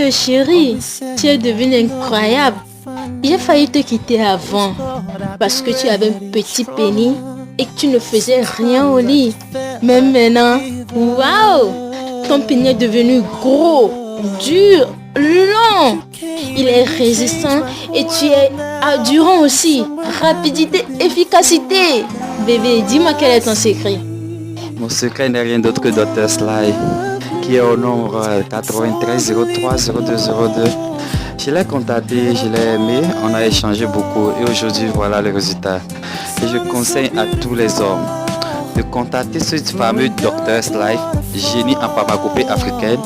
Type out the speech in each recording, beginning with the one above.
chérie, tu es devenue incroyable. J'ai failli te quitter avant parce que tu avais un petit pénis et que tu ne faisais rien au lit. Mais maintenant, waouh, ton pénis est devenu gros, dur, long. Il est résistant et tu es endurant aussi. Rapidité, efficacité. Bébé, dis-moi quel est ton secret. Mon secret n'est rien d'autre que Dr. Sly, qui est au nombre 93 03 02 02. Je l'ai contacté, je l'ai aimé, on a échangé beaucoup et aujourd'hui voilà le résultat. Et je conseille à tous les hommes de contacter ce fameux Dr. Sly, génie en pharmacopée africaine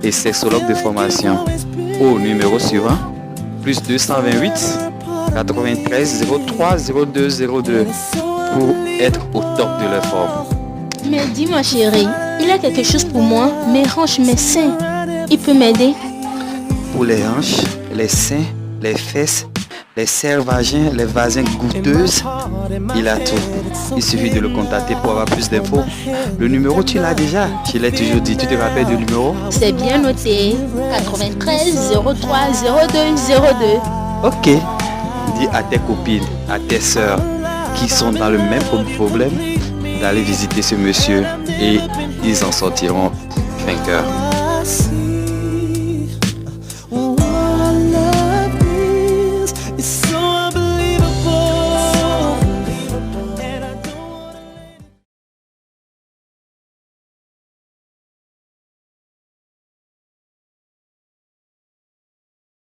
et sexologue de formation, au numéro suivant, plus 228 93 03 02 02 pour être au top de leur forme. Mais dis-moi chérie, il a quelque chose pour moi, mes hanches, mes seins. Il peut m'aider? Pour les hanches, les seins, les fesses, les serres vagins, les vagins goûteuses, il a tout. Il suffit de le contacter pour avoir plus d'infos. Le numéro, tu l'as déjà. Je l'ai toujours dit. Tu te rappelles du numéro? C'est bien noté. 93 03 02 02. Ok. Dis à tes copines, à tes sœurs qui sont dans le même problème d'aller visiter ce monsieur et ils en sortiront vainqueurs.